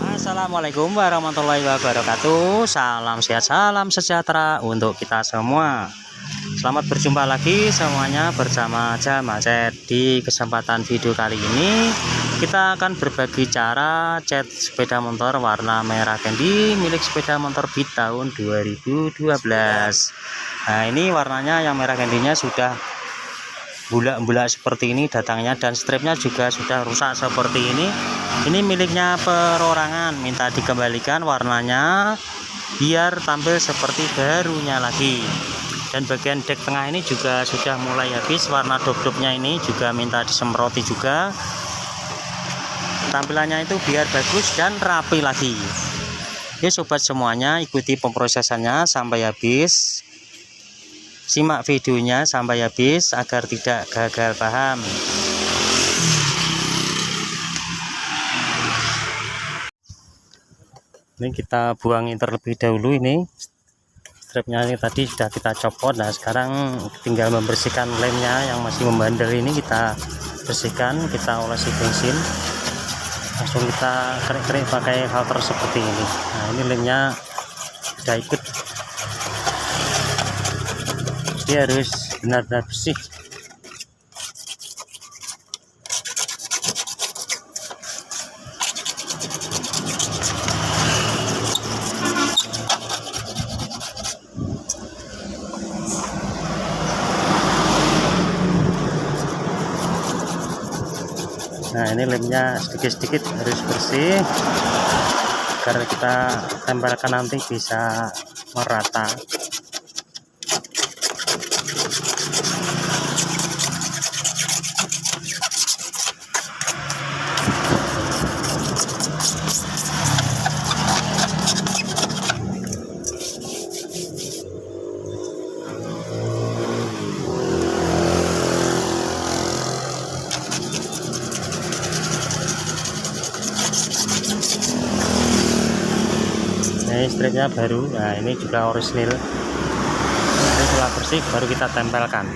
Assalamualaikum warahmatullahi wabarakatuh. Salam sehat, salam sejahtera untuk kita semua. Selamat berjumpa lagi semuanya bersama Jamal Cat. Di kesempatan video kali ini kita akan berbagi cara cat sepeda motor warna merah candy milik sepeda motor Beat tahun 2012. Nah, ini warnanya yang merah candy-nya sudah bulak-bulak seperti ini datangnya, dan stripnya juga sudah rusak seperti ini. Ini miliknya perorangan, minta dikembalikan warnanya biar tampil seperti barunya lagi. Dan bagian dek tengah ini juga sudah mulai habis, warna dop-dopnya ini juga minta disemproti juga, tampilannya itu biar bagus dan rapi lagi. Yuk sobat semuanya, ikuti pemrosesannya sampai habis. Simak videonya sampai habis agar tidak gagal paham. Ini kita buangin terlebih dahulu, ini stripnya ini tadi sudah kita copot. Nah, sekarang tinggal membersihkan lemnya yang masih membandel ini, kita bersihkan, kita olesi bensin, langsung kita kerik-kerik pakai halter seperti ini. Nah, ini lemnya sudah ikut, dia harus benar-benar bersih. Nah, ini lemnya sedikit-sedikit harus bersih agar kita tempelkan nanti bisa merata. Ini stripnya baru. Nah, ini juga orisinil. Ini setelah bersih baru kita tempelkan.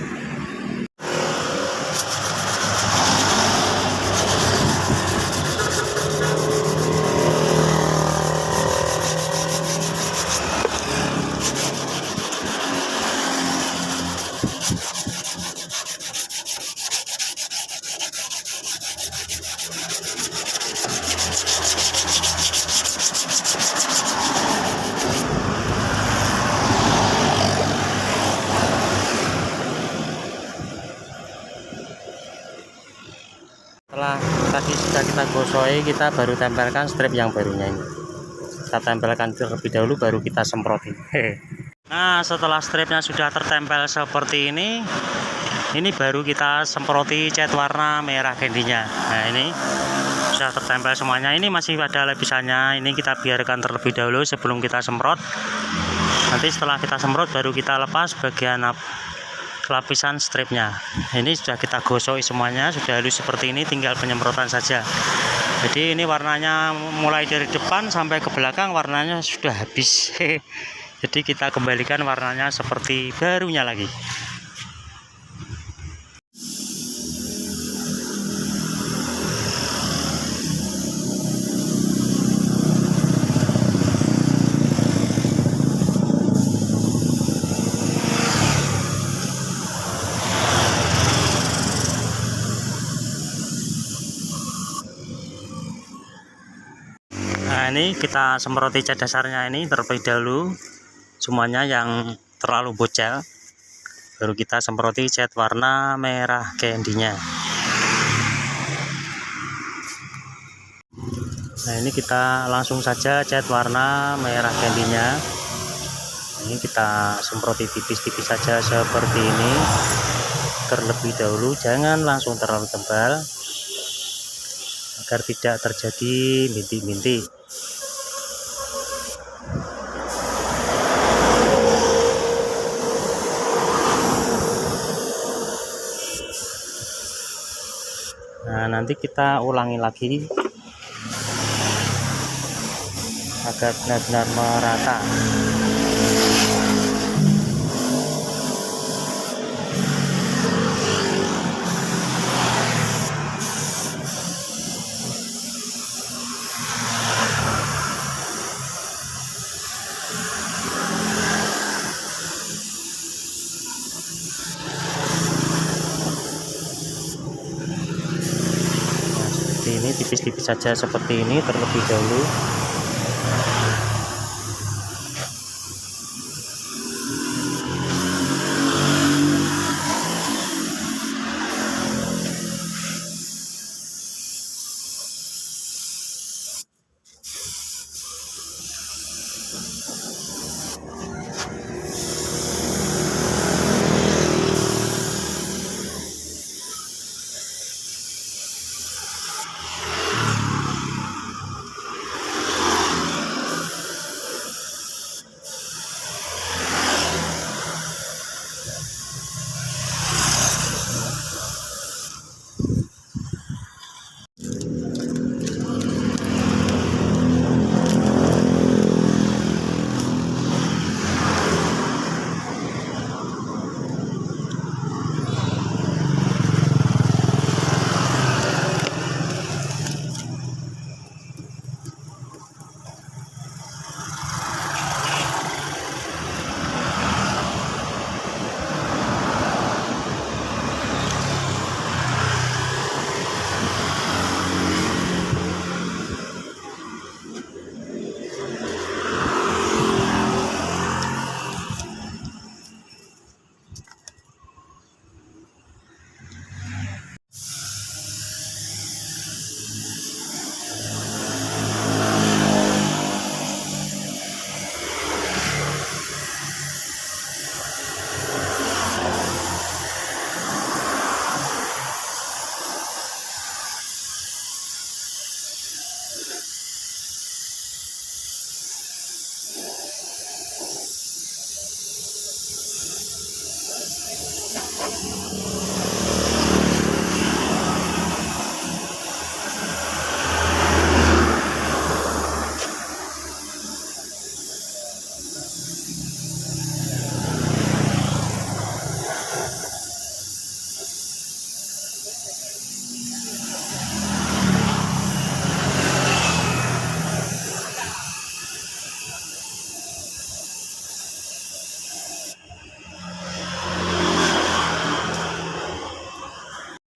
Setelah tadi sudah kita gosoi, kita baru tempelkan strip yang barunya ini. Kita tempelkan terlebih dahulu baru kita semproti. Nah, setelah stripnya sudah tertempel seperti ini baru kita semproti cat warna merah candy-nya. Nah, ini sudah tertempel semuanya. Ini masih ada lapisannya, ini kita biarkan terlebih dahulu sebelum kita semprot. Nanti setelah kita semprot baru kita lepas bagian lapisan stripnya. Ini sudah kita gosok semuanya, sudah halus seperti ini, tinggal penyemprotan saja. Jadi ini warnanya mulai dari depan sampai ke belakang warnanya sudah habis. Jadi kita kembalikan warnanya seperti barunya lagi. Nah, ini kita semproti cat dasarnya ini terlebih dahulu semuanya yang terlalu bocel, baru kita semproti cat warna merah candy-nya. Nah, ini kita langsung saja cat warna merah candy-nya. Ini kita semproti tipis-tipis saja seperti ini terlebih dahulu, jangan langsung terlalu tebal agar tidak terjadi bintik-bintik. Nah, nanti kita ulangi lagi agar benar-benar merata. seperti ini, tipis-tipis saja seperti ini terlebih dahulu.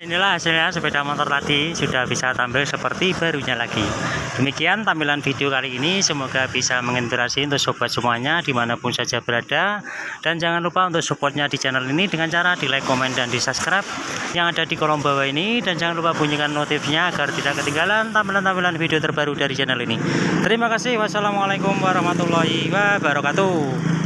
Inilah hasilnya, sepeda motor tadi sudah bisa tampil seperti barunya lagi. Demikian tampilan video kali ini, semoga bisa menginspirasi untuk sobat semuanya dimanapun saja berada. Dan jangan lupa untuk supportnya di channel ini dengan cara di like, komen, dan di subscribe yang ada di kolom bawah ini. Dan jangan lupa bunyikan notifnya agar tidak ketinggalan tampilan-tampilan video terbaru dari channel ini. Terima kasih. Wassalamualaikum warahmatullahi wabarakatuh.